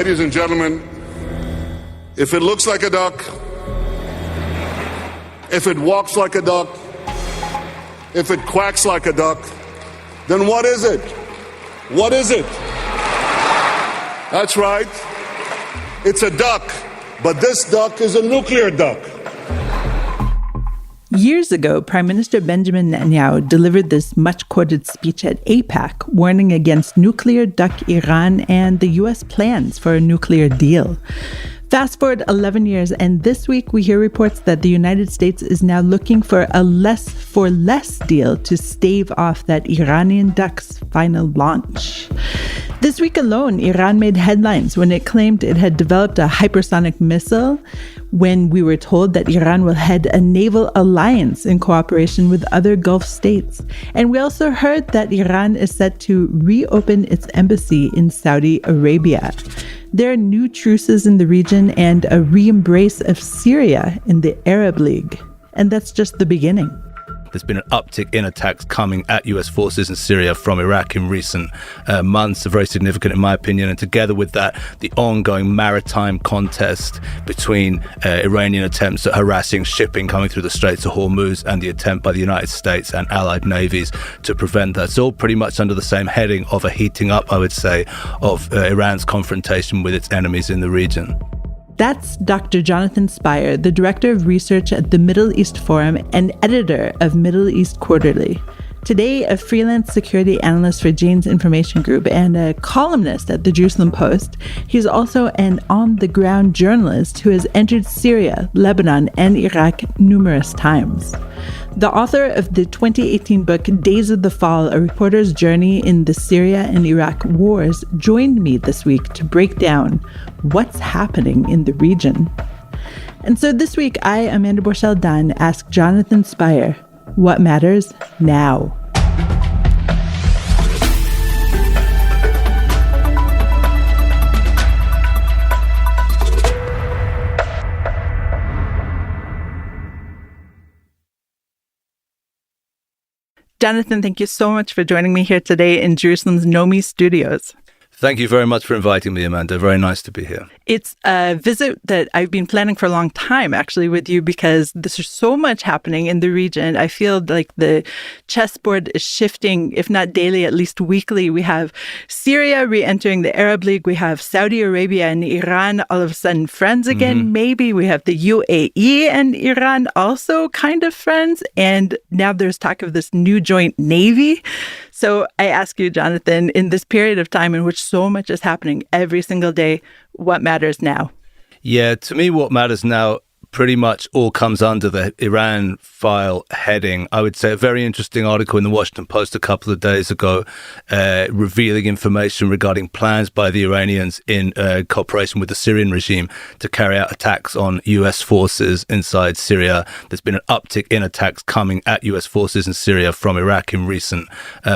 Ladies and gentlemen, if it looks like a duck, if it walks like a duck, if it quacks like a duck, then what is it? What is it? That's right. It's a duck, but this duck is a nuclear duck. Years ago, Prime Minister Benjamin Netanyahu delivered this much-quoted speech at AIPAC, warning against nuclear duck Iran and the U.S. plans for a nuclear deal. Fast forward 11 years, and this week we hear reports that the United States is now looking for a less-for-less deal to stave off that Iranian duck's final launch. This week alone, Iran made headlines when it claimed it had developed a hypersonic missile, when we were told that Iran will head a naval alliance in cooperation with other Gulf states. And we also heard that Iran is set to reopen its embassy in Saudi Arabia. There are new truces in the region and a re-embrace of Syria in the Arab League. And that's just the beginning. There's been an uptick in attacks coming at U.S. forces in Syria from Iraq in recent months, very significant in my opinion. And together with that, the ongoing maritime contest between Iranian attempts at harassing shipping coming through the Straits of Hormuz and the attempt by the United States and allied navies to prevent that. It's all pretty much under the same heading of a heating up, I would say, of Iran's confrontation with its enemies in the region. That's Dr. Jonathan Spire, the Director of Research at the Middle East Forum and editor of Middle East Quarterly. Today, a freelance security analyst for Jane's Information Group and a columnist at the Jerusalem Post, he's also an on-the-ground journalist who has entered Syria, Lebanon, and Iraq numerous times. The author of the 2018 book Days of the Fall, A Reporter's Journey in the Syria and Iraq Wars, joined me this week to break down what's happening in the region. And so this week, I, Amanda Borschel-Dan, asked Jonathan Spire, what matters now? Jonathan, thank you so much for joining me here today in Jerusalem's Nomi Studios. Thank you very much for inviting me, Amanda. Very nice to be here. It's a visit that I've been planning for a long time, actually, with you, because there's so much happening in the region. I feel like the chessboard is shifting, if not daily, at least weekly. We have Syria re-entering the Arab League. We have Saudi Arabia and Iran all of a sudden friends again, maybe. We have the UAE and Iran also kind of friends. And now there's talk of this new joint navy. So I ask you, Jonathan, in this period of time in which so much is happening every single day, what matters now? Yeah, to me, what matters now pretty much all comes under the Iran file heading. I would say a very interesting article in the Washington Post a couple of days ago, revealing information regarding plans by the Iranians in cooperation with the Syrian regime to carry out attacks on U.S. forces inside Syria. There's been an uptick in attacks coming at U.S. forces in Syria from Iraq in recent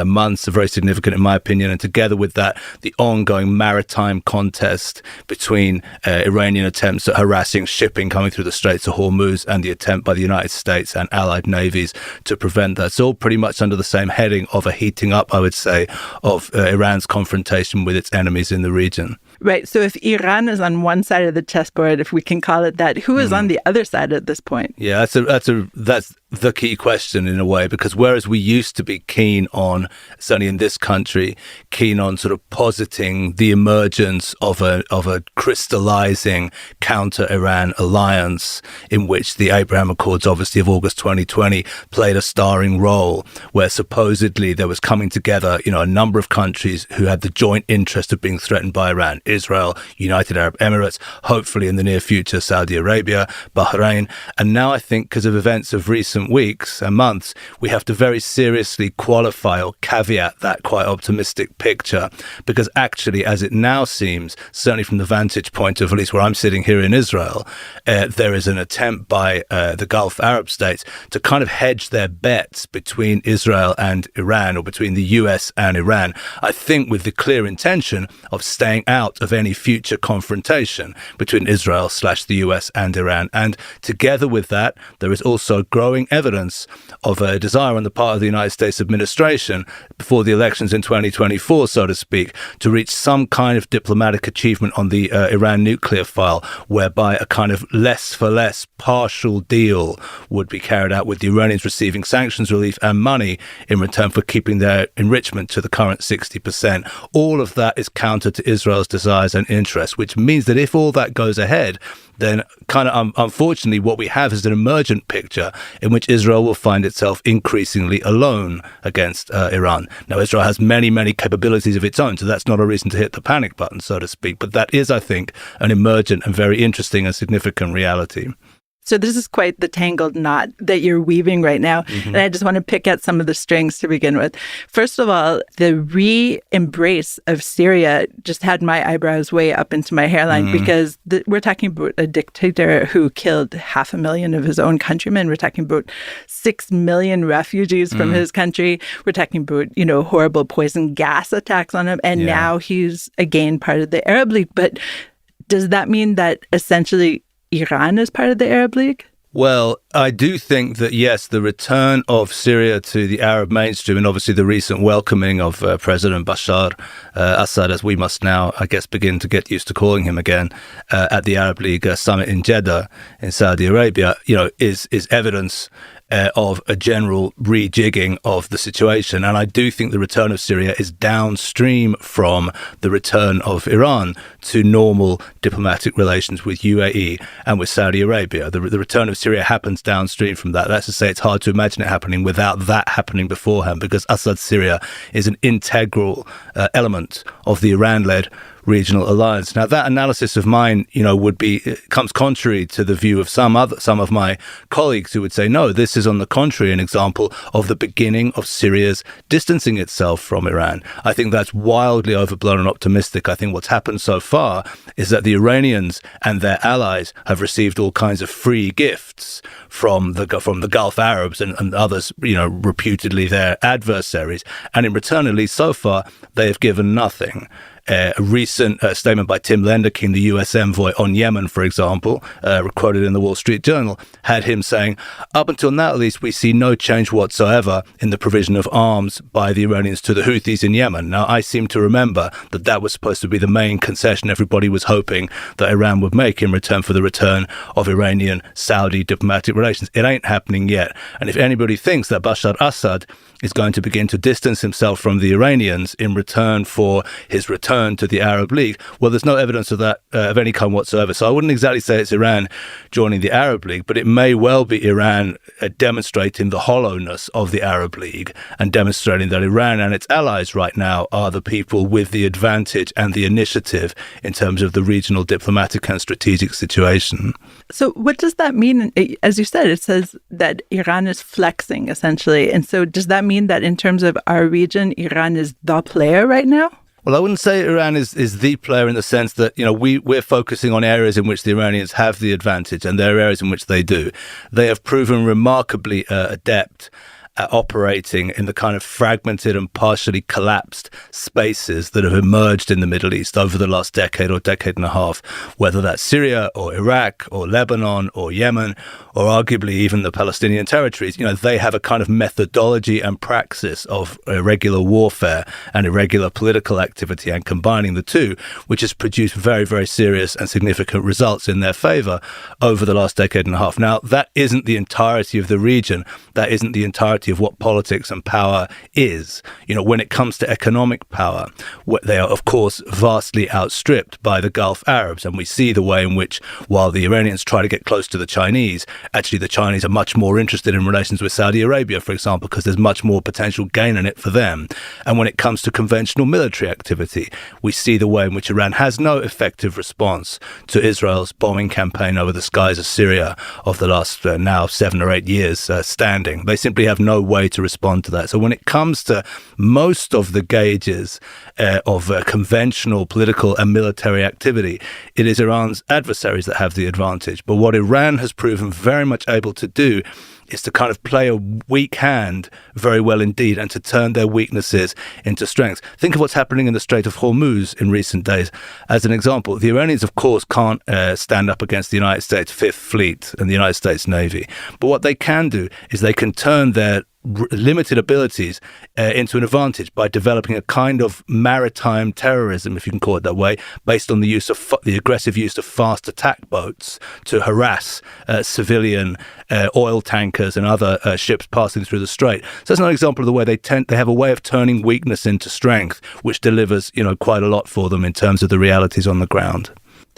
months, very significant in my opinion. And together with that, the ongoing maritime contest between Iranian attempts at harassing shipping coming through the Straits of Hormuz and the attempt by the United States and allied navies to prevent that. It's all pretty much under the same heading of a heating up, I would say, of Iran's confrontation with its enemies in the region. Right. So if Iran is on one side of the chessboard, if we can call it that, who is on the other side at this point? Yeah, that's the key question in a way, because whereas we used to be keen on, certainly in this country, keen on sort of positing the emergence of a crystallizing counter-Iran alliance in which the Abraham Accords, obviously of August 2020, played a starring role, where supposedly there was coming together, a number of countries who had the joint interest of being threatened by Iran: Israel, United Arab Emirates, hopefully in the near future, Saudi Arabia, Bahrain. And now I think because of events of recent weeks and months, we have to very seriously qualify or caveat that quite optimistic picture, because actually, as it now seems, certainly from the vantage point of at least where I'm sitting here in Israel, there is an attempt by the Gulf Arab states to kind of hedge their bets between Israel and Iran, or between the US and Iran, I think with the clear intention of staying out of any future confrontation between Israel/the US and Iran. And together with that, there is also growing evidence of a desire on the part of the United States administration before the elections in 2024, so to speak, to reach some kind of diplomatic achievement on the Iran nuclear file, whereby a kind of less for less partial deal would be carried out with the Iranians receiving sanctions relief and money in return for keeping their enrichment to the current 60%. All of that is counter to Israel's desires and interests, which means that if all that goes ahead, then kind of unfortunately what we have is an emergent picture in which Israel will find itself increasingly alone against Iran. Now, Israel has many, many capabilities of its own, so that's not a reason to hit the panic button, so to speak. But that is, I think, an emergent and very interesting and significant reality. So this is quite the tangled knot that you're weaving right now. Mm-hmm. And I just want to pick at some of the strings to begin with. First of all, the re-embrace of Syria just had my eyebrows way up into my hairline because we're talking about a dictator who killed 500,000 of his own countrymen. We're talking about 6 million refugees from his country. We're talking about, horrible poison gas attacks on him. And now he's again part of the Arab League. But does that mean that essentially Iran is part of the Arab League? Well, I do think that, yes, the return of Syria to the Arab mainstream and obviously the recent welcoming of President Bashar Assad, as we must now, I guess, begin to get used to calling him again, at the Arab League summit in Jeddah in Saudi Arabia, is evidence of a general rejigging of the situation. And I do think the return of Syria is downstream from the return of Iran to normal diplomatic relations with UAE and with Saudi Arabia. The return of Syria happens downstream from that. That's to say, it's hard to imagine it happening without that happening beforehand, because Assad's Syria is an integral element of the Iran-led regional alliance. Now, that analysis of mine, comes contrary to the view of some of my colleagues who would say, no, this is on the contrary an example of the beginning of Syria's distancing itself from Iran. I think that's wildly overblown and optimistic. I think what's happened so far is that the Iranians and their allies have received all kinds of free gifts from the Gulf Arabs and others, reputedly their adversaries. And in return, at least so far, they have given nothing. A recent statement by Tim Lenderking, the US envoy on Yemen, for example, quoted in the Wall Street Journal, had him saying, up until now, at least, we see no change whatsoever in the provision of arms by the Iranians to the Houthis in Yemen. Now, I seem to remember that was supposed to be the main concession everybody was hoping that Iran would make in return for the return of Iranian-Saudi diplomatic relations. It ain't happening yet. And if anybody thinks that Bashar Assad is going to begin to distance himself from the Iranians in return for his return to the Arab League, well, there's no evidence of that of any kind whatsoever. So I wouldn't exactly say it's Iran joining the Arab League, but it may well be Iran demonstrating the hollowness of the Arab League and demonstrating that Iran and its allies right now are the people with the advantage and the initiative in terms of the regional diplomatic and strategic situation. So what does that mean? As you said, it says that Iran is flexing, essentially. And so does that mean that in terms of our region, Iran is the player right now? Well, I wouldn't say Iran is the player in the sense that, we're focusing on areas in which the Iranians have the advantage, and there are areas in which they do. They have proven remarkably adept at operating in the kind of fragmented and partially collapsed spaces that have emerged in the Middle East over the last decade or decade and a half, whether that's Syria or Iraq or Lebanon or Yemen or arguably even the Palestinian territories. They have a kind of methodology and praxis of irregular warfare and irregular political activity, and combining the two, which has produced very, very serious and significant results in their favor over the last decade and a half. Now, that isn't the entirety of the region. That isn't the entirety of what politics and power is. When it comes to economic power, they are, of course, vastly outstripped by the Gulf Arabs. And we see the way in which, while the Iranians try to get close to the Chinese, actually the Chinese are much more interested in relations with Saudi Arabia, for example, because there's much more potential gain in it for them. And when it comes to conventional military activity, we see the way in which Iran has no effective response to Israel's bombing campaign over the skies of Syria of the last now 7 or 8 years standing. They simply have no way to respond to that. So when it comes to most of the gauges of conventional political and military activity, it is Iran's adversaries that have the advantage. But what Iran has proven very much able to do is to kind of play a weak hand very well indeed and to turn their weaknesses into strengths. Think of what's happening in the Strait of Hormuz in recent days. As an example, the Iranians, of course, can't stand up against the United States Fifth Fleet and the United States Navy. But what they can do is they can turn their limited abilities into an advantage by developing a kind of maritime terrorism, if you can call it that way, based on the use of the aggressive use of fast attack boats to harass civilian oil tankers and other ships passing through the strait. So that's another example of the way they have a way of turning weakness into strength, which delivers, quite a lot for them in terms of the realities on the ground.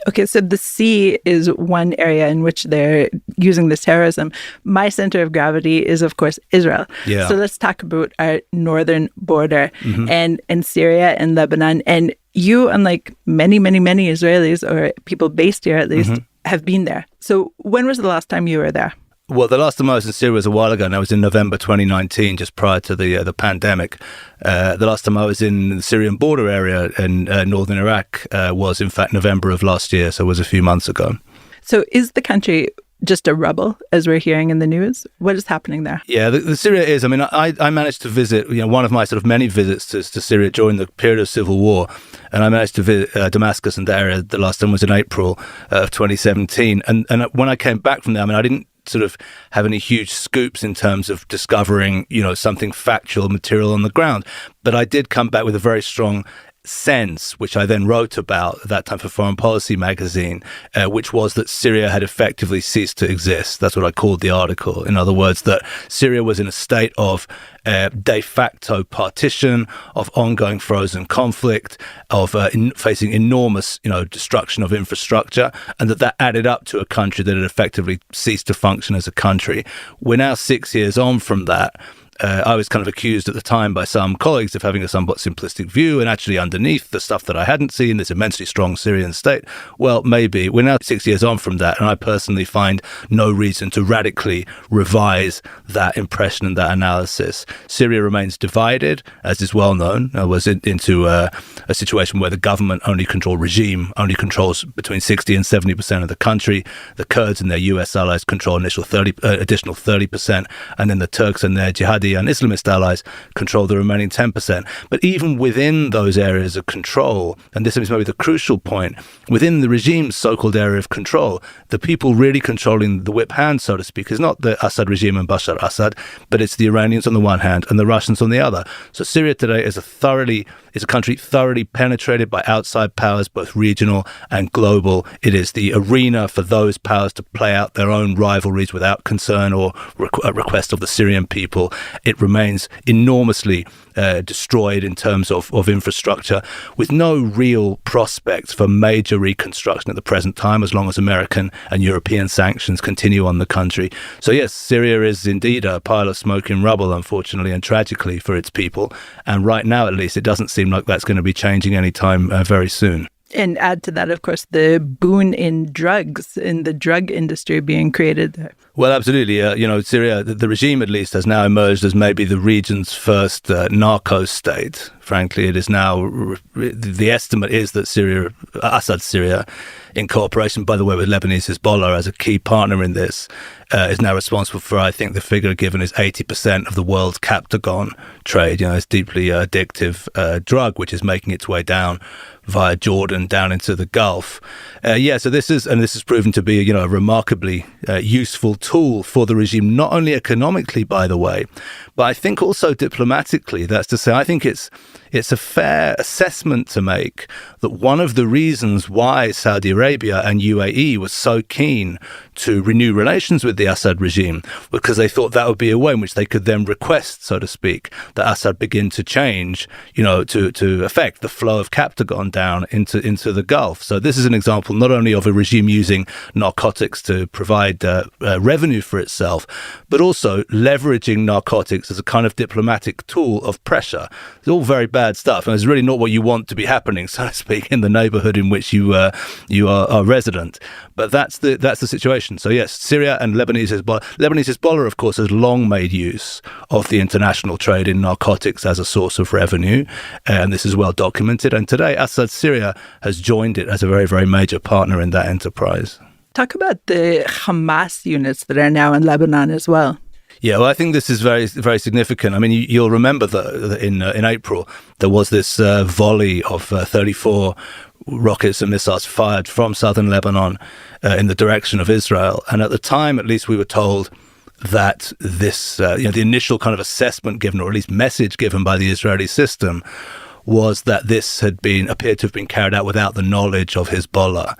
Okay, so the sea is one area in which they're using this terrorism. My center of gravity is, of course, Israel. Yeah. So let's talk about our northern border and Syria and Lebanon. And you, unlike many, many, many Israelis, or people based here at least, have been there. So when was the last time you were there? Well, the last time I was in Syria was a while ago, and I was in November 2019, just prior to the pandemic. The last time I was in the Syrian border area in northern Iraq was, in fact, November of last year, so it was a few months ago. So is the country just a rubble, as we're hearing in the news? What is happening there? Yeah, the Syria is. I mean, I managed to visit, one of my sort of many visits to Syria during the period of civil war, and I managed to visit Damascus and the area. The last time was in April of 2017, and when I came back from there, I mean, I didn't sort of have any huge scoops in terms of discovering, something factual material on the ground. But I did come back with a very strong sense, which I then wrote about at that time for Foreign Policy magazine, which was that Syria had effectively ceased to exist. That's what I called the article. In other words, that Syria was in a state of de facto partition, of ongoing frozen conflict, of facing enormous, destruction of infrastructure, and that added up to a country that had effectively ceased to function as a country. We're now 6 years on from that. I was kind of accused at the time by some colleagues of having a somewhat simplistic view, and actually underneath the stuff that I hadn't seen, this immensely strong Syrian state. Well, maybe. We're now 6 years on from that, and I personally find no reason to radically revise that impression and that analysis. Syria remains divided, as is well known. I was into a situation where the government regime only controls between 60 and 70% of the country. The Kurds and their US allies control additional 30%, and then the Turks and their jihadi and Islamist allies control the remaining 10%. But even within those areas of control, and this is maybe the crucial point, within the regime's so-called area of control, the people really controlling the whip hand, so to speak, is not the Assad regime and Bashar Assad, but it's the Iranians on the one hand and the Russians on the other. So Syria today is a country thoroughly penetrated by outside powers, both regional and global. It is the arena for those powers to play out their own rivalries without concern or request of the Syrian people. It remains enormously destroyed in terms of infrastructure, with no real prospects for major reconstruction at the present time, as long as American and European sanctions continue on the country. So yes, Syria is indeed a pile of smoking rubble, unfortunately and tragically for its people. And right now, at least, it doesn't seem like that's going to be changing anytime very soon. And add to that, of course, the boom in drugs, in the drug industry being created there. Well, absolutely. Syria, the regime at least, has now emerged as maybe the region's first narco state. Frankly, it is now, the estimate is that Assad's Syria, in cooperation, by the way, with Lebanese Hezbollah as a key partner in this, is now responsible for, I think the figure given is 80% of the world's Captagon trade. It's deeply addictive drug, which is making its way down via Jordan down into the Gulf. So this is proven to be, a remarkably useful tool for the regime, not only economically, by the way, but I think also diplomatically. That's to say, I think it's a fair assessment to make that one of the reasons why Saudi Arabia and UAE was so keen to renew relations with the Assad regime, because they thought that would be a way in which they could then request, so to speak, that Assad begin to change, to affect the flow of Captagon down into the Gulf. So this is an example not only of a regime using narcotics to provide revenue for itself, but also leveraging narcotics as a kind of diplomatic tool of pressure. It's all very bad stuff, and it's really not what you want to be happening, so to speak, in the neighborhood in which you are resident. But that's the situation. So yes, Syria and Lebanese Hezbollah, of course, has long made use of the international trade in narcotics as a source of revenue, and this is well documented. And today, Assad's Syria has joined it as a very, very major partner in that enterprise. Talk about the Hamas units that are now in Lebanon as well. Yeah, well, I think this is very, very significant. I mean, you'll remember that in April, there was this volley of 34 rockets and missiles fired from southern Lebanon in the direction of Israel. And at the time, at least, we were told that this, the initial kind of assessment given, or at least message given by the Israeli system, was that this appeared to have been carried out without the knowledge of Hezbollah.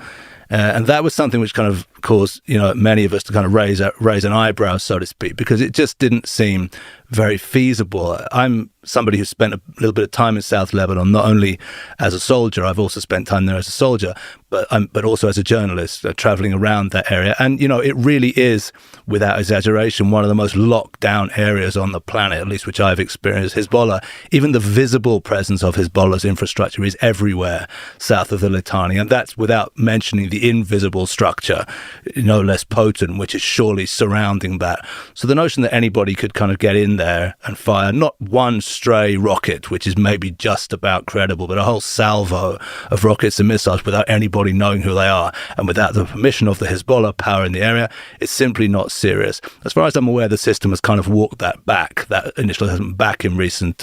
And that was something which kind of caused, many of us to kind of raise an eyebrow, so to speak, because it just didn't seem very feasible. I'm somebody who spent a little bit of time in South Lebanon, not only as a soldier, I've also spent time there as a soldier, but also as a journalist, traveling around that area. And, it really is, without exaggeration, one of the most locked down areas on the planet, at least which I've experienced. Hezbollah, even the visible presence of Hezbollah's infrastructure is everywhere south of the Litani. And that's without mentioning the invisible structure, no less potent, which is surely surrounding that. So the notion that anybody could kind of get in there and fire not one stray rocket, which is maybe just about credible, but a whole salvo of rockets and missiles without anybody knowing who they are and without the permission of the Hezbollah power in the area, is simply not serious. As far as I'm aware, the system has kind of walked that initial assessment back in recent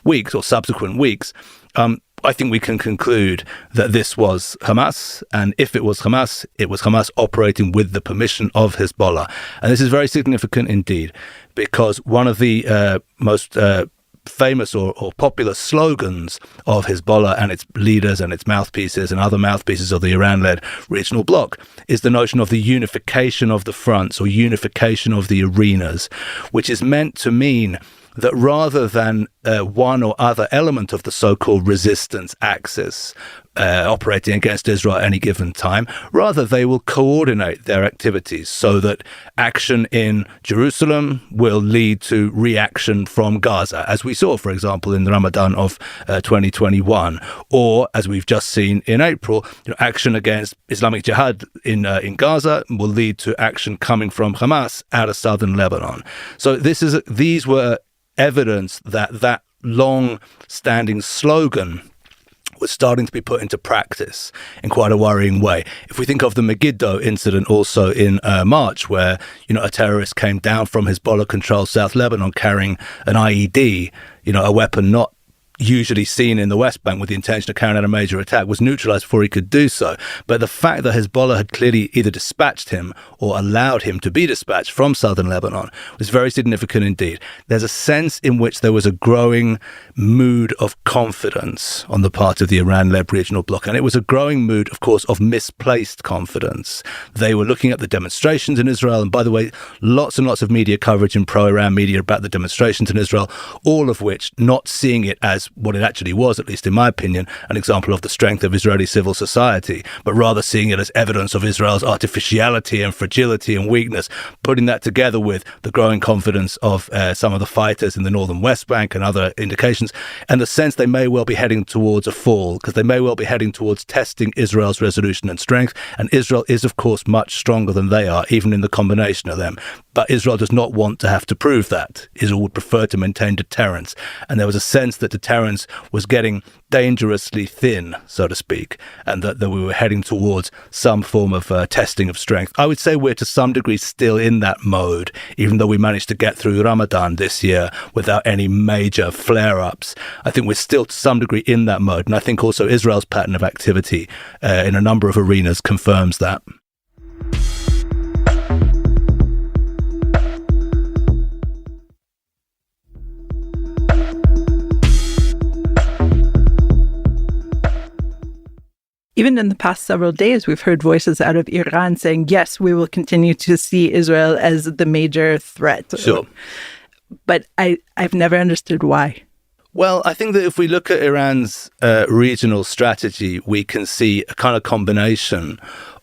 weeks or subsequent weeks. I think we can conclude that this was Hamas, and if it was Hamas, it was Hamas operating with the permission of Hezbollah. And this is very significant indeed, because one of the most famous or popular slogans of Hezbollah and its leaders and its mouthpieces and other mouthpieces of the Iran-led regional bloc is the notion of the unification of the fronts or unification of the arenas, which is meant to mean that rather than one or other element of the so-called resistance axis operating against Israel at any given time, rather they will coordinate their activities so that action in Jerusalem will lead to reaction from Gaza, as we saw, for example, in the Ramadan of 2021, or as we've just seen in April, action against Islamic Jihad in Gaza will lead to action coming from Hamas out of southern Lebanon. So these were evidence that long-standing slogan was starting to be put into practice in quite a worrying way. If we think of the Megiddo incident also in March, where a terrorist came down from Hezbollah-controlled South Lebanon carrying an IED, a weapon not usually seen in the West Bank with the intention of carrying out a major attack, was neutralized before he could do so. But the fact that Hezbollah had clearly either dispatched him or allowed him to be dispatched from southern Lebanon was very significant indeed. There's a sense in which there was a growing mood of confidence on the part of the Iran-led regional bloc. And it was a growing mood, of course, of misplaced confidence. They were looking at the demonstrations in Israel. And by the way, lots and lots of media coverage in pro-Iran media about the demonstrations in Israel, all of which not seeing it as what it actually was, at least in my opinion, an example of the strength of Israeli civil society, but rather seeing it as evidence of Israel's artificiality and fragility and weakness, putting that together with the growing confidence of some of the fighters in the northern West Bank and other indications, and the sense they may well be heading towards a fall, because they may well be heading towards testing Israel's resolution and strength. And Israel is, of course, much stronger than they are, even in the combination of them. But Israel does not want to have to prove that. Israel would prefer to maintain deterrence. And there was a sense that deterrence was getting dangerously thin, so to speak, and that we were heading towards some form of testing of strength. I would say we're to some degree still in that mode, even though we managed to get through Ramadan this year without any major flare-ups. I think we're still to some degree in that mode. And I think also Israel's pattern of activity in a number of arenas confirms that. Even in the past several days, we've heard voices out of Iran saying, yes, we will continue to see Israel as the major threat. Sure. But I've never understood why. Well, I think that if we look at Iran's regional strategy, we can see a kind of combination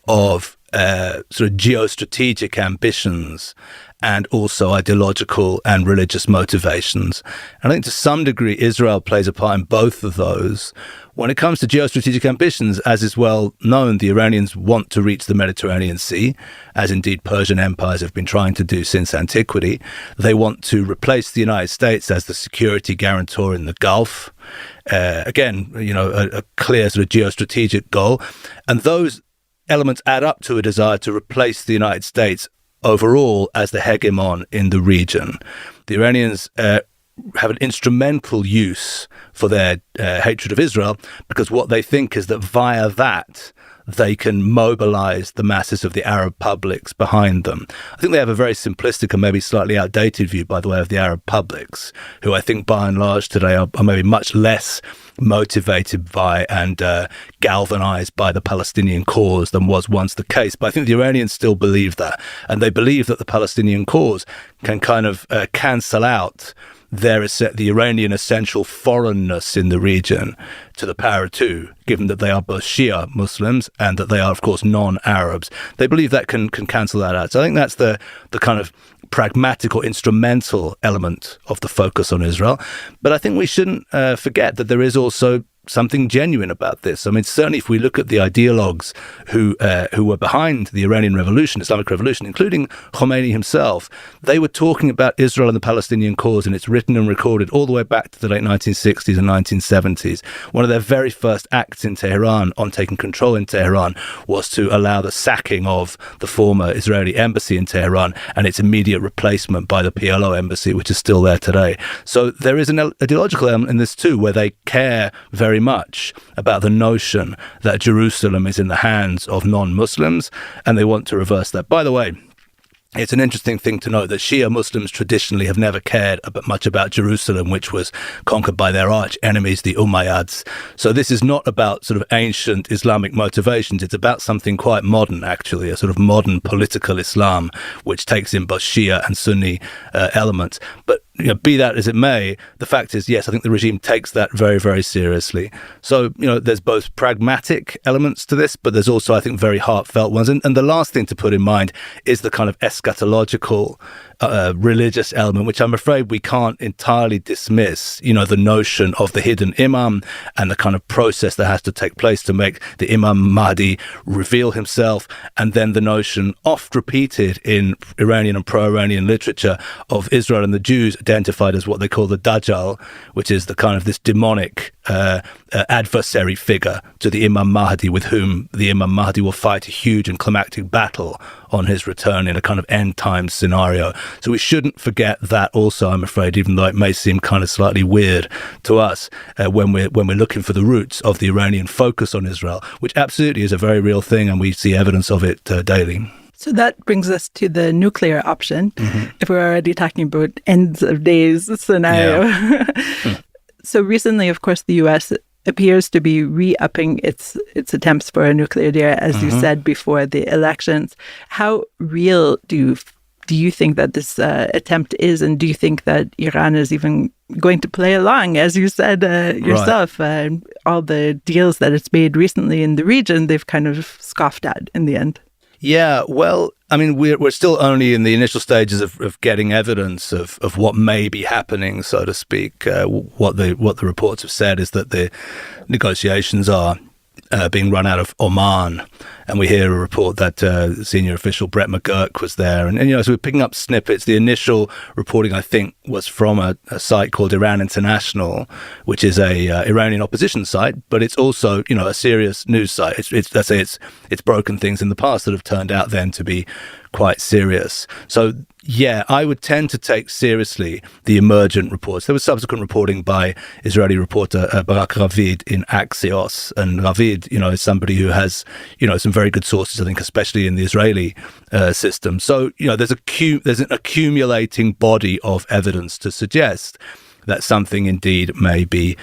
of sort of geostrategic ambitions and also ideological and religious motivations. And I think to some degree, Israel plays a part in both of those. When it comes to geostrategic ambitions, as is well known, the Iranians want to reach the Mediterranean Sea, as indeed Persian empires have been trying to do since antiquity. They want to replace the United States as the security guarantor in the Gulf. Again, a clear sort of geostrategic goal. And those elements add up to a desire to replace the United States overall as the hegemon in the region. The Iranians have an instrumental use for their hatred of Israel, because what they think is that via that they can mobilize the masses of the Arab publics behind them. I think they have a very simplistic and maybe slightly outdated view, by the way, of the Arab publics, who I think by and large today are maybe much less motivated by and galvanized by the Palestinian cause than was once the case. But I think the Iranians still believe that. And they believe that the Palestinian cause can kind of cancel out the Iranian essential foreignness in the region to the power too, given that they are both Shia Muslims and that they are, of course, non-Arabs. They believe that can cancel that out. So I think that's the kind of pragmatic or instrumental element of the focus on Israel. But I think we shouldn't forget that there is also something genuine about this. I mean, certainly if we look at the ideologues who were behind the Iranian Revolution, Islamic Revolution, including Khomeini himself, they were talking about Israel and the Palestinian cause, and it's written and recorded all the way back to the late 1960s and 1970s. One of their very first acts in Tehran on taking control in Tehran was to allow the sacking of the former Israeli embassy in Tehran and its immediate replacement by the PLO embassy, which is still there today. So there is an ideological element in this too, where they care very much about the notion that Jerusalem is in the hands of non-Muslims, and they want to reverse that. By the way, it's an interesting thing to note that Shia Muslims traditionally have never cared much about Jerusalem, which was conquered by their arch enemies, the Umayyads. So this is not about sort of ancient Islamic motivations. It's about something quite modern, actually, a sort of modern political Islam, which takes in both Shia and Sunni elements. But be that as it may, the fact is, yes, I think the regime takes that very, very seriously. So, there's both pragmatic elements to this, but there's also, I think, very heartfelt ones. And the last thing to put in mind is the kind of eschatological religious element, which I'm afraid we can't entirely dismiss, the notion of the hidden imam and the kind of process that has to take place to make the Imam Mahdi reveal himself, and then the notion, oft repeated in Iranian and pro-Iranian literature, of Israel and the Jews identified as what they call the Dajjal, which is the kind of this demonic adversary figure to the Imam Mahdi, with whom the Imam Mahdi will fight a huge and climactic battle on his return in a kind of end time scenario. So we shouldn't forget that also, I'm afraid, even though it may seem kind of slightly weird to us when we're looking for the roots of the Iranian focus on Israel, which absolutely is a very real thing, and we see evidence of it daily. So that brings us to the nuclear option, if we're already talking about ends of days scenario. Yeah. So recently, of course, the U.S. appears to be re-upping its attempts for a nuclear deal, as you said, before the elections. How real do you think that this attempt is, and do you think that Iran is even going to play along? As you said yourself, all the deals that it's made recently in the region, they've kind of scoffed at in the end. Yeah, well, I mean, we're still only in the initial stages of getting evidence of what may be happening, so to speak. What the reports have said is that the negotiations are being run out of Oman, and we hear a report that senior official Brett McGurk was there, and so we're picking up snippets. The initial reporting, I think, was from a site called Iran International, which is a Iranian opposition site, but it's also a serious news site. It's broken things in the past that have turned out then to be quite serious. So yeah, I would tend to take seriously the emergent reports. There was subsequent reporting by Israeli reporter Barak Ravid in Axios, and Ravid, is somebody who has, some very good sources, I think, especially in the Israeli system. So, there's an accumulating body of evidence to suggest that something indeed may be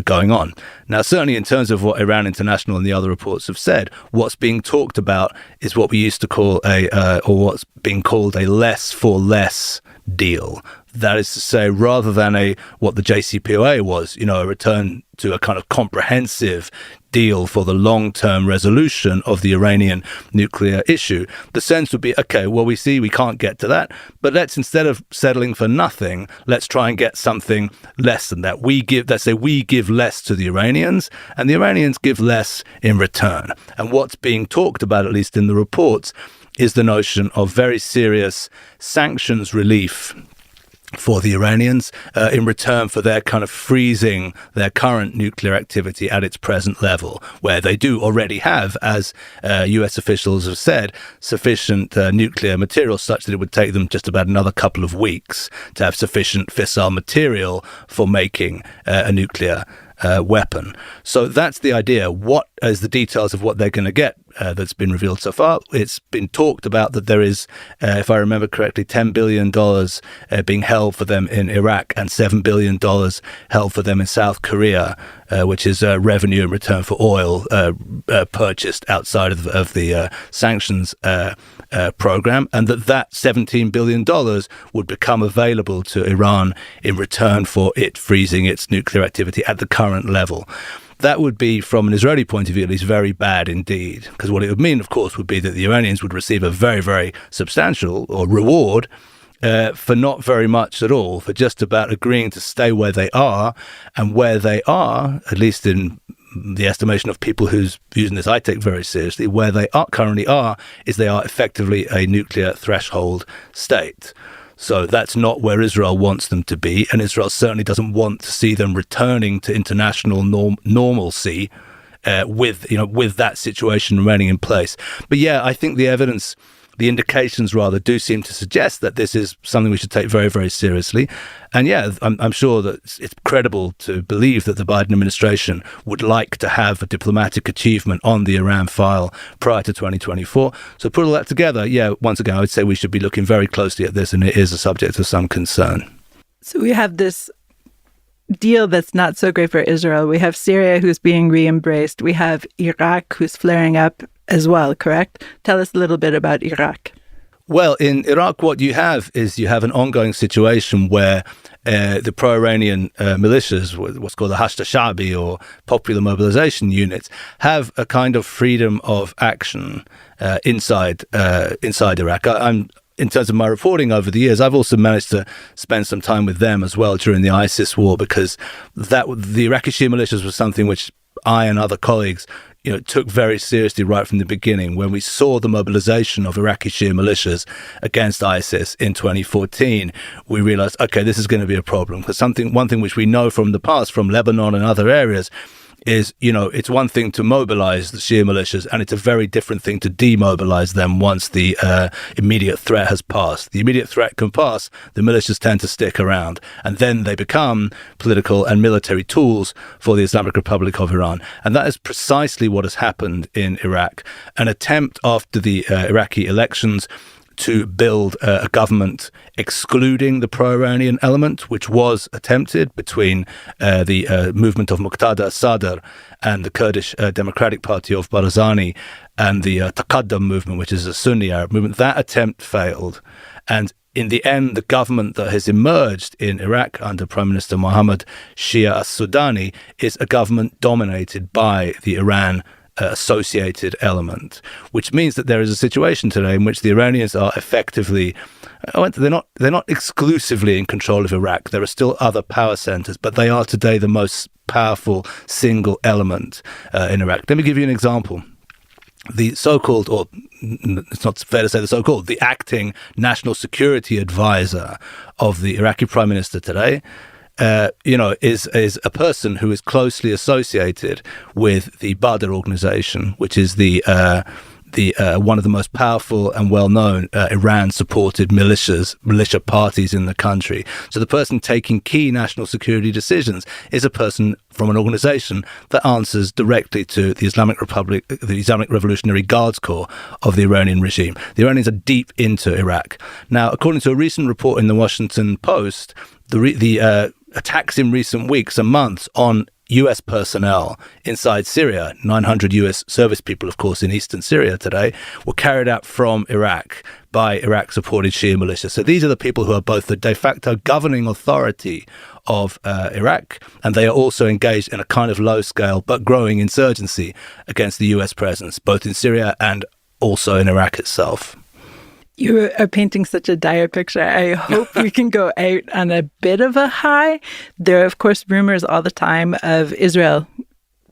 going on. Now, certainly in terms of what Iran International and the other reports have said, what's being talked about is what we used to call or what's being called a less for less deal. That is to say, rather than what the JCPOA was, a return to a kind of comprehensive deal for the long-term resolution of the Iranian nuclear issue, the sense would be, okay, well, we see we can't get to that, but let's, instead of settling for nothing, let's try and get something less than that. We give less to the Iranians, and the Iranians give less in return. And what's being talked about, at least in the reports, is the notion of very serious sanctions relief for the Iranians in return for their kind of freezing their current nuclear activity at its present level, where they do already have, as US officials have said, sufficient nuclear material such that it would take them just about another couple of weeks to have sufficient fissile material for making a nuclear weapon. So that's the idea. What is the details of what they're going to get that's been revealed so far? It's been talked about that there is, if I remember correctly, $10 billion being held for them in Iraq and $7 billion held for them in South Korea, which is revenue in return for oil purchased outside of the sanctions program, and that $17 billion would become available to Iran in return for it freezing its nuclear activity at the current level. That would be, from an Israeli point of view at least, very bad indeed, because what it would mean, of course, would be that the Iranians would receive a very, very substantial reward for not very much at all, for just about agreeing to stay where they are, and where they are, at least in the estimation of people whose views in this I take very seriously, where they currently are is they are effectively a nuclear threshold state. So that's not where Israel wants them to be, and Israel certainly doesn't want to see them returning to international normalcy with that situation remaining in place. But yeah, I think the evidence, the indications rather, do seem to suggest that this is something we should take very, very seriously. And yeah, I'm sure that it's credible to believe that the Biden administration would like to have a diplomatic achievement on the Iran file prior to 2024. So put all that together, yeah, once again, I would say we should be looking very closely at this, and it is a subject of some concern. So we have this deal that's not so great for Israel. We have Syria, who's being re-embraced. We have Iraq, who's flaring up as well, correct? Tell us a little bit about Iraq. Well, in Iraq, what you have is an ongoing situation where the pro-Iranian militias, what's called the Hashd Sha'bi or popular mobilization units, have a kind of freedom of action inside Iraq. In terms of my reporting over the years, I've also managed to spend some time with them as well during the ISIS war, because the Iraqi Shia militias was something which I and other colleagues took very seriously right from the beginning. When we saw the mobilization of Iraqi Shia militias against ISIS in 2014, we realized, okay, this is going to be a problem, because one thing which we know from the past, from Lebanon and other areas, is, it's one thing to mobilize the Shia militias, and it's a very different thing to demobilize them once the immediate threat has passed. The immediate threat can pass, the militias tend to stick around, and then they become political and military tools for the Islamic Republic of Iran. And that is precisely what has happened in Iraq. An attempt after the Iraqi elections to build a government excluding the pro-Iranian element, which was attempted between the movement of Muqtada Sadr and the Kurdish Democratic Party of Barzani and the Taqaddum movement, which is a Sunni Arab movement. That attempt failed. And in the end, the government that has emerged in Iraq under Prime Minister Mohammad Shia al-Sudani is a government dominated by the Iran associated element, which means that there is a situation today in which the Iranians are effectively, they're not exclusively in control of Iraq. There are still other power centers, but they are today the most powerful single element in Iraq. Let me give you an example. The so-called, or it's not fair to say the so-called, the acting national security advisor of the Iraqi prime minister today, is a person who is closely associated with the Badr organization, which is the one of the most powerful and well-known Iran-supported militia parties in the country. So the person taking key national security decisions is a person from an organization that answers directly to the Islamic Republic, the Islamic Revolutionary Guards Corps of the Iranian regime. The Iranians are deep into Iraq. Now, according to a recent report in the Washington Post, the attacks in recent weeks and months on U.S. personnel inside Syria, 900 U.S. service people, of course, in eastern Syria today, were carried out from Iraq by Iraq-supported Shia militia. So these are the people who are both the de facto governing authority of Iraq, and they are also engaged in a kind of low-scale but growing insurgency against the U.S. presence, both in Syria and also in Iraq itself. You are painting such a dire picture. I hope we can go out on a bit of a high. There are, of course, rumors all the time of Israel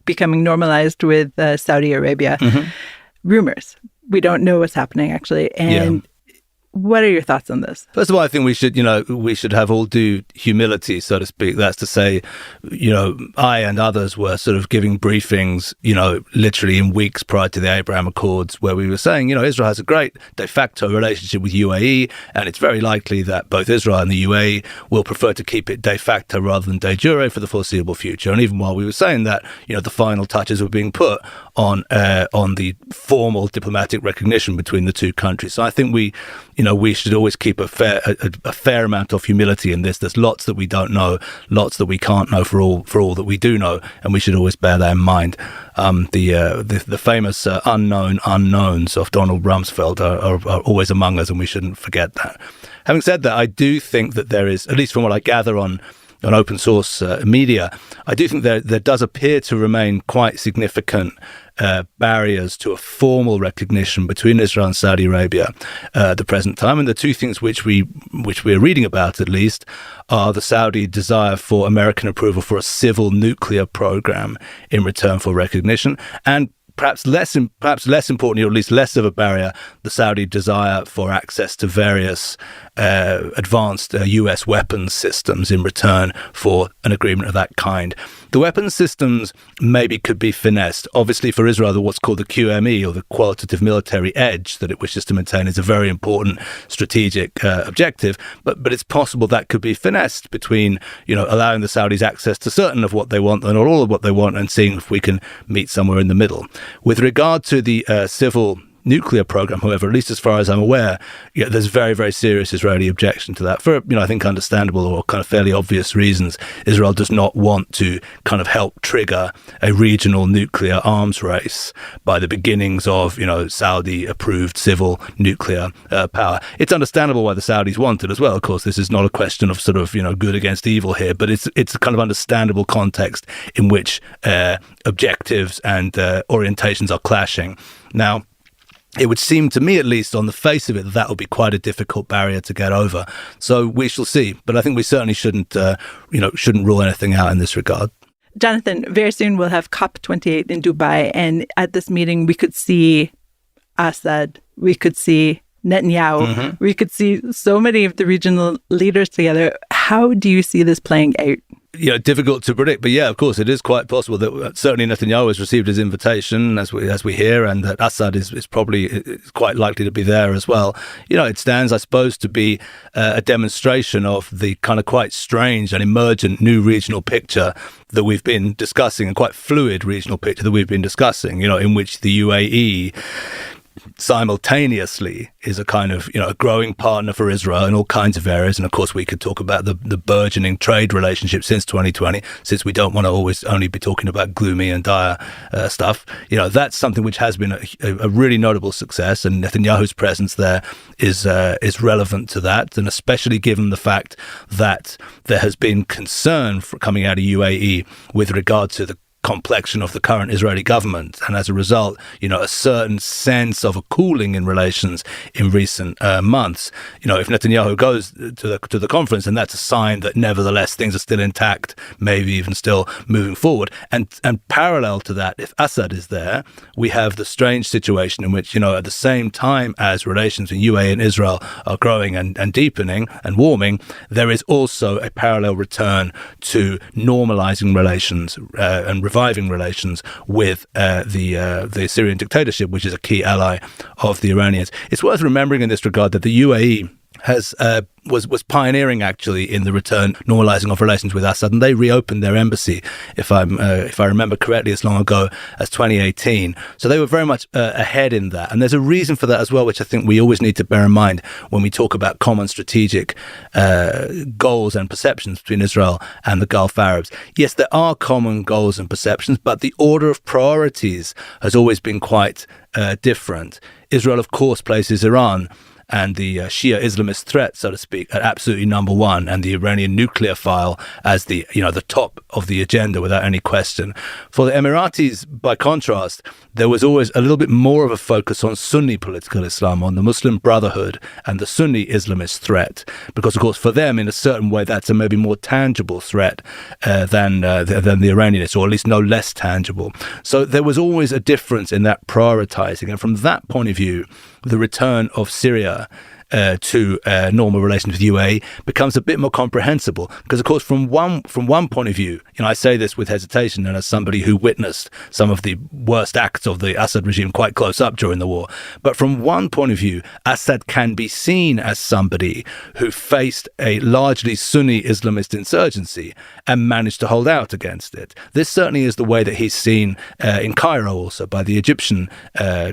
becoming normalized with Saudi Arabia. Mm-hmm. Rumors. We don't know what's happening, actually. And What are your thoughts on this? First of all, I think we should have all due humility, so to speak. That's to say, I and others were sort of giving briefings, literally in weeks prior to the Abraham Accords, where we were saying, Israel has a great de facto relationship with UAE, and it's very likely that both Israel and the UAE will prefer to keep it de facto rather than de jure for the foreseeable future. And even while we were saying that, the final touches were being put on the formal diplomatic recognition between the two countries. So I think we should always keep a fair amount of humility in this. There's lots that we don't know, lots that we can't know for all that we do know, and we should always bear that in mind. The famous unknown unknowns of Donald Rumsfeld are always among us, and we shouldn't forget that. Having said that, I do think that there is, at least from what I gather on open source media, I do think there does appear to remain quite significant barriers to a formal recognition between Israel and Saudi Arabia at the present time. And the two things which we're reading about, at least, are the Saudi desire for American approval for a civil nuclear program in return for recognition, and perhaps less importantly, or at least less of a barrier, the Saudi desire for access to various advanced US weapons systems in return for an agreement of that kind. The weapons systems maybe could be finessed. Obviously, for Israel, what's called the QME, or the qualitative military edge that it wishes to maintain, is a very important strategic objective. But it's possible that could be finessed between, allowing the Saudis access to certain of what they want and not all of what they want, and seeing if we can meet somewhere in the middle. With regard to the civil nuclear program, however, at least as far as I'm aware, there's very, very serious Israeli objection to that for, I think understandable or kind of fairly obvious reasons. Israel does not want to kind of help trigger a regional nuclear arms race by the beginnings of, Saudi-approved civil nuclear power. It's understandable why the Saudis want it as well. Of course, this is not a question of sort of, good against evil here, but it's a kind of understandable context in which objectives and orientations are clashing. Now, it would seem to me, at least on the face of it, that would be quite a difficult barrier to get over. So we shall see. But I think we certainly shouldn't rule anything out in this regard. Jonathan, very soon we'll have COP28 in Dubai. And at this meeting, we could see Assad, we could see Netanyahu, we could see so many of the regional leaders together. How do you see this playing out? Difficult to predict, but of course, it is quite possible that certainly Netanyahu has received his invitation, as we hear, and that Assad is probably quite likely to be there as well. It stands, I suppose, to be a demonstration of the kind of quite strange and emergent new regional picture that we've been discussing, and quite fluid regional picture that we've been discussing, in which the UAE simultaneously is a kind of, a growing partner for Israel in all kinds of areas. And of course, we could talk about the burgeoning trade relationship since 2020, since we don't want to always only be talking about gloomy and dire stuff. That's something which has been a really notable success. And Netanyahu's presence there is relevant to that. And especially given the fact that there has been concern coming out of UAE with regard to the complexion of the current Israeli government, and as a result, a certain sense of a cooling in relations in recent months. If Netanyahu goes to the conference, and that's a sign that nevertheless things are still intact, maybe even still moving forward. And parallel to that, if Assad is there, we have the strange situation in which, at the same time as relations between UAE and Israel are growing and deepening and warming, there is also a parallel return to normalizing relations and reviving relations with the Syrian dictatorship, which is a key ally of the Iranians. It's worth remembering in this regard that the UAE was pioneering actually in the return normalizing of relations with Assad, and they reopened their embassy, if I remember correctly, as long ago as 2018. So they were very much ahead in that, and there's a reason for that as well, which I think we always need to bear in mind when we talk about common strategic goals and perceptions between Israel and the Gulf Arabs. Yes, there are common goals and perceptions, but the order of priorities has always been quite different. Israel, of course, places Iran and the Shia Islamist threat, so to speak, at absolutely number one, and the Iranian nuclear file as the top of the agenda without any question. For the Emiratis, by contrast, there was always a little bit more of a focus on Sunni political Islam, on the Muslim Brotherhood and the Sunni Islamist threat, because of course for them, in a certain way, that's a maybe more tangible threat than the Iranians, or at least no less tangible. So there was always a difference in that prioritizing, and from that point of view, the return of Syria to normal relations with UAE becomes a bit more comprehensible. Because, of course, from one point of view, I say this with hesitation and as somebody who witnessed some of the worst acts of the Assad regime quite close up during the war. But from one point of view, Assad can be seen as somebody who faced a largely Sunni Islamist insurgency and managed to hold out against it. This certainly is the way that he's seen in Cairo also by the Egyptian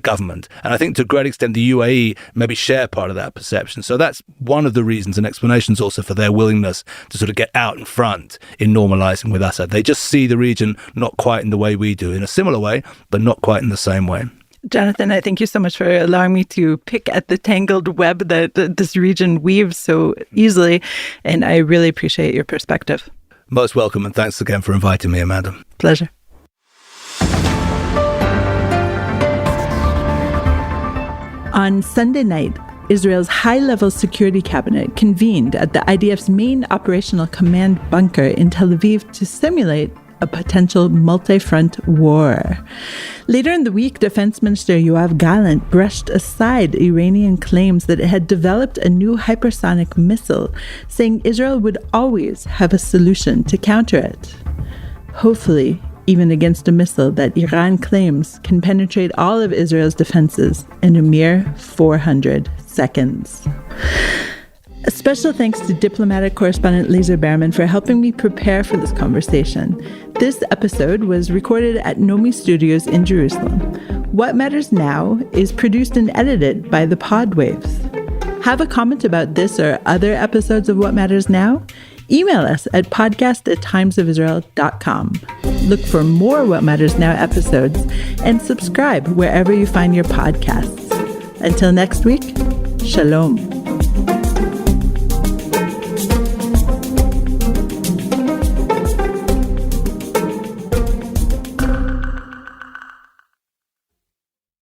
government. And I think to a great extent the UAE maybe share part of that perception. So that's one of the reasons and explanations also for their willingness to sort of get out in front in normalizing with Assad. They just see the region not quite in the way we do, in a similar way, but not quite in the same way. Jonathan, I thank you so much for allowing me to pick at the tangled web that this region weaves so easily. And I really appreciate your perspective. Most welcome. And thanks again for inviting me, Amanda. Pleasure. On Sunday night, Israel's high-level security cabinet convened at the IDF's main operational command bunker in Tel Aviv to simulate a potential multi-front war. Later in the week, Defense Minister Yoav Gallant brushed aside Iranian claims that it had developed a new hypersonic missile, saying Israel would always have a solution to counter it. Hopefully, even against a missile that Iran claims can penetrate all of Israel's defenses in a mere 400 seconds. A special thanks to diplomatic correspondent Laser Behrman for helping me prepare for this conversation. This episode was recorded at Nomi Studios in Jerusalem. What Matters Now is produced and edited by the Podwaves. Have a comment about this or other episodes of What Matters Now? Email us at podcast@timesofisrael.com. Look for more What Matters Now episodes and subscribe wherever you find your podcasts. Until next week, shalom.